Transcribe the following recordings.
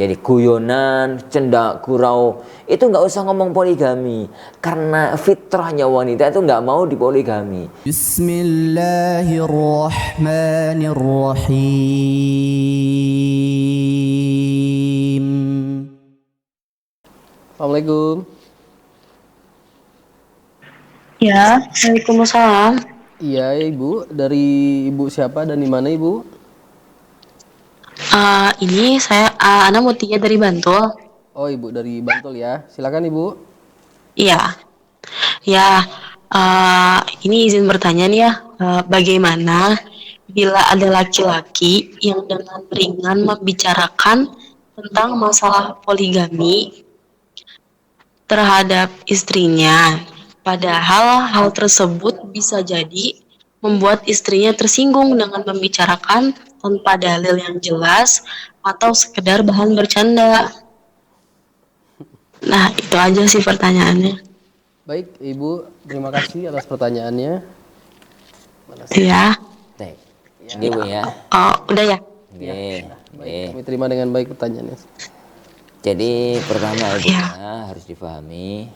Jadi guyonan, cendak gurau itu nggak usah ngomong poligami, karena fitrahnya wanita itu nggak mau dipoligami. Bismillahirrahmanirrahim. Assalamualaikum. Ya, Waalaikumsalam. Iya, Ibu. Dari Ibu siapa dan di mana, Ibu? Ini saya Ana Mutia dari Bantul. Oh, Ibu dari Bantul ya. Silakan, Ibu. Iya, ya. Ini izin bertanya nih ya, bagaimana bila ada laki-laki yang dengan ringan membicarakan tentang masalah poligami terhadap istrinya, padahal hal tersebut bisa jadi membuat istrinya tersinggung dengan membicarakan tanpa dalil yang jelas atau sekedar bahan bercanda. Nah, itu aja sih pertanyaannya. Baik, Ibu. Terima kasih atas pertanyaannya. Mana sih? Ya. Baik, ini Bu ya. Oh, udah ya? Baik, kami terima dengan baik pertanyaannya. Jadi pertama Ibu Ya. ya, harus dipahami,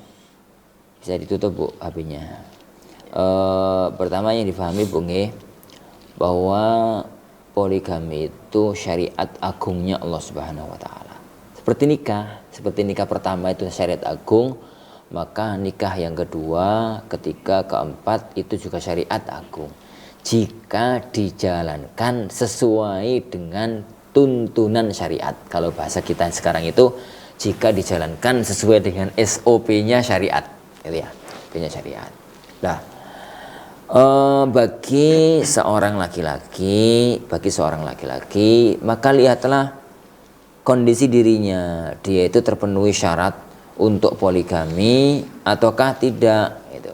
bisa ditutup Bu HP-nya. Pertama yang dipahami Bu nggih, bahwa poligami itu syariat agungnya Allah Subhanahu wa taala. Seperti nikah pertama itu syariat agung, maka nikah yang kedua, ketiga, keempat itu juga syariat agung. Jika dijalankan sesuai dengan tuntunan syariat. Kalau bahasa kita sekarang itu, jika dijalankan sesuai dengan SOP-nya syariat, gitu ya, SOP-nya syariat. Nah, bagi seorang laki-laki, maka lihatlah kondisi dirinya, dia itu terpenuhi syarat untuk poligami ataukah tidak. Gitu.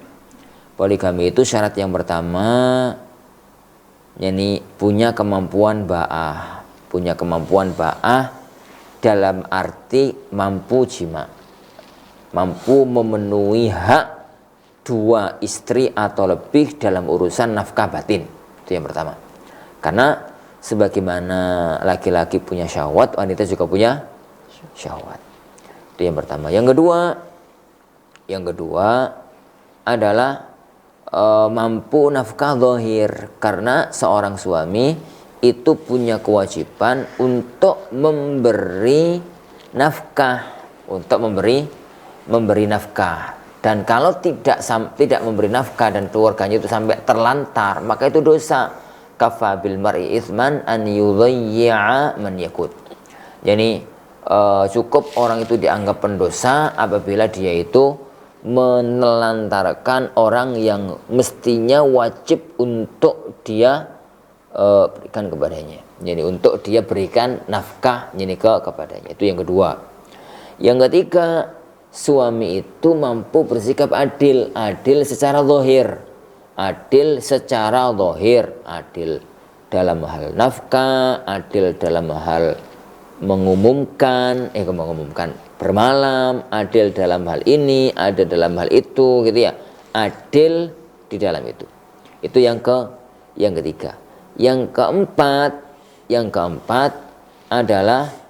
Poligami itu syarat yang pertama, yakni punya kemampuan ba'ah dalam arti mampu jima, mampu memenuhi hak dua istri atau lebih dalam urusan nafkah batin. Itu yang pertama. Karena sebagaimana laki-laki punya syahwat, wanita juga punya syahwat. Itu yang pertama. Yang kedua adalah mampu nafkah zahir, karena seorang suami itu punya kewajiban untuk memberi nafkah, memberi nafkah. Dan kalau tidak memberi nafkah dan keluarganya itu sampai terlantar, maka itu dosa. Kafa bil mar'i itsman an yudhayyi'a man yakut. Jadi cukup orang itu dianggap pendosa apabila dia itu menelantarkan orang yang mestinya wajib untuk dia berikan kepadanya. Jadi untuk dia berikan nafkah kepadanya. Itu yang kedua. Yang ketiga, suami itu mampu bersikap adil secara zahir. Adil dalam hal nafkah, adil dalam hal mengumumkan bermalam, adil dalam hal ini, adil dalam hal itu, gitu ya. Adil di dalam itu. Itu yang ketiga. Yang keempat adalah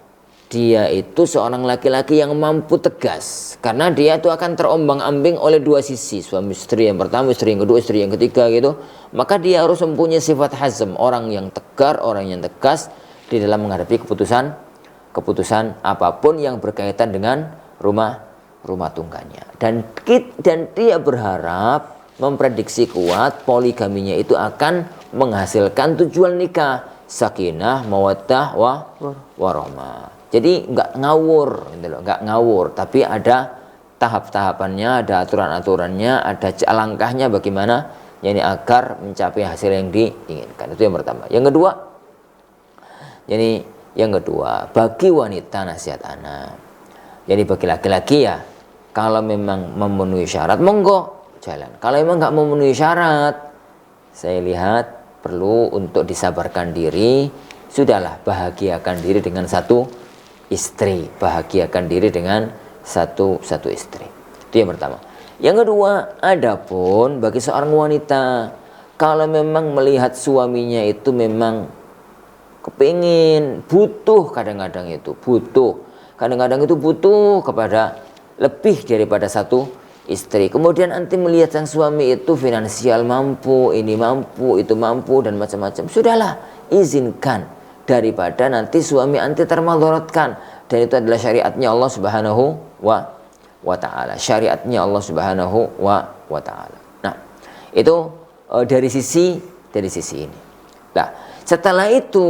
dia itu seorang laki-laki yang mampu tegas, karena dia itu akan terombang-ambing oleh dua sisi, suami istri yang pertama, istri yang kedua, istri yang ketiga gitu. Maka dia harus mempunyai sifat hazm, orang yang tegar, orang yang tegas di dalam menghadapi keputusan apapun yang berkaitan dengan rumah tangganya. Dan dia berharap, memprediksi kuat, poligaminya itu akan menghasilkan tujuan nikah, sakinah, mawaddah, warahmah. Jadi nggak ngawur, tapi ada tahap-tahapannya, ada aturan-aturannya, ada langkahnya bagaimana yani agar mencapai hasil yang diinginkan. Itu yang pertama. Yang kedua, bagi wanita nasihat ana. Jadi bagi laki-laki ya, kalau memang memenuhi syarat monggo jalan. Kalau memang nggak memenuhi syarat, saya lihat perlu untuk disabarkan diri. Sudahlah, bahagiakan diri dengan satu istri, satu istri. Itu yang pertama. Yang kedua, adapun bagi seorang wanita, kalau memang melihat suaminya itu memang kepingin, kadang-kadang butuh kadang-kadang itu butuh kepada lebih daripada satu istri. Kemudian anti melihat sang suami itu finansial mampu, ini mampu, itu mampu, dan macam-macam. Sudahlah, izinkan daripada nanti suami anti termadaratkan. Dan itu adalah syariatnya Allah Subhanahu wa ta'ala. Syariatnya Allah Subhanahu wa ta'ala. Nah, itu dari sisi ini. Nah, setelah itu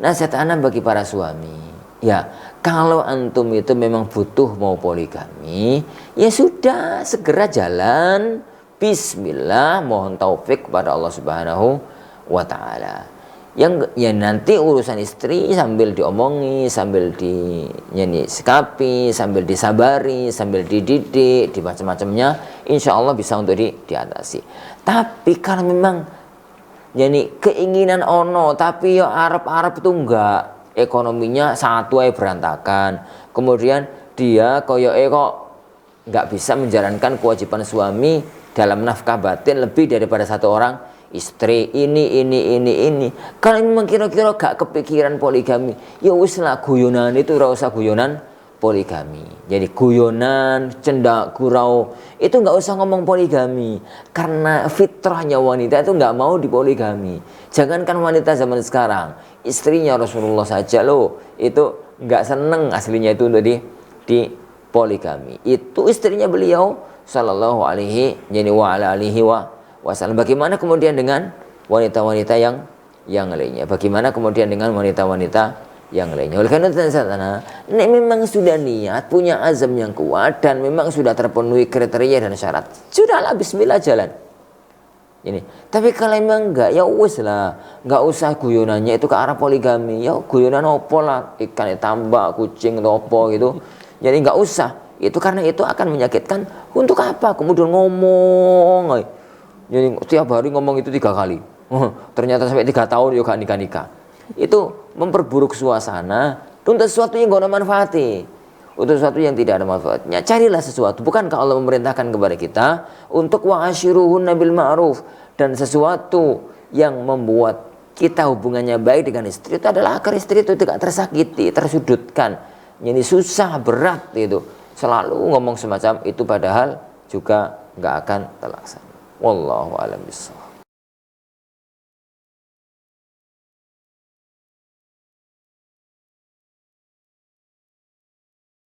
nasihat ana bagi para suami, ya, kalau antum itu memang butuh mau poligami, ya sudah, segera jalan. Bismillah, mohon taufik kepada Allah Subhanahu wa ta'ala. Yang ya nanti urusan istri sambil diomongi, sambil disikapi, sambil disabari, sambil dididik, di macam-macamnya, insya Allah bisa untuk diatasi. Tapi kalau memang yani keinginan ono, tapi ya Arab itu enggak, ekonominya satu aja berantakan, kemudian dia kok enggak bisa menjalankan kewajiban suami dalam nafkah batin lebih daripada satu orang istri, ini. Kalau memang kira-kira gak kepikiran poligami, ya wis lah, guyonan itu ora usah guyonan poligami. Jadi guyonan, cendak gurau itu nggak usah ngomong poligami, karena fitrahnya wanita itu nggak mau dipoligami. Jangankan wanita zaman sekarang, istrinya Rasulullah saja loh itu nggak seneng aslinya itu untuk di poligami. Itu istrinya beliau sallallahu alaihi wa ala alihi wasallam. Bagaimana kemudian dengan wanita-wanita yang lainnya? Bagaimana kemudian dengan wanita-wanita yang lainnya? Oleh karena itu, memang sudah niat, punya azam yang kuat, dan memang sudah terpenuhi kriteria dan syarat, sudahlah, bismillah, jalan. Ini. Tapi kalau memang enggak, ya wis lah, enggak usah guyonannya itu ke arah poligami. Ya guyonan opo lah, ikan tambak, kucing atau opo gitu. Jadi enggak usah. Itu karena itu akan menyakitkan. Untuk apa kemudian ngomong? Jadi setiap hari ngomong itu 3 kali. Ternyata sampai 3 tahun juga nikah. Itu memperburuk suasana untuk sesuatu yang gak ada manfaatnya, untuk sesuatu yang tidak ada manfaatnya. Carilah sesuatu. Bukankah Allah memerintahkan kepada kita untuk wa'ashiruhunna bil ma'ruf, dan sesuatu yang membuat kita hubungannya baik dengan istri itu adalah agar istri itu tidak tersakiti, tersudutkan, jadi susah, berat itu. Selalu ngomong semacam itu padahal juga gak akan terlaksana. Wallahu a'lam bishawab.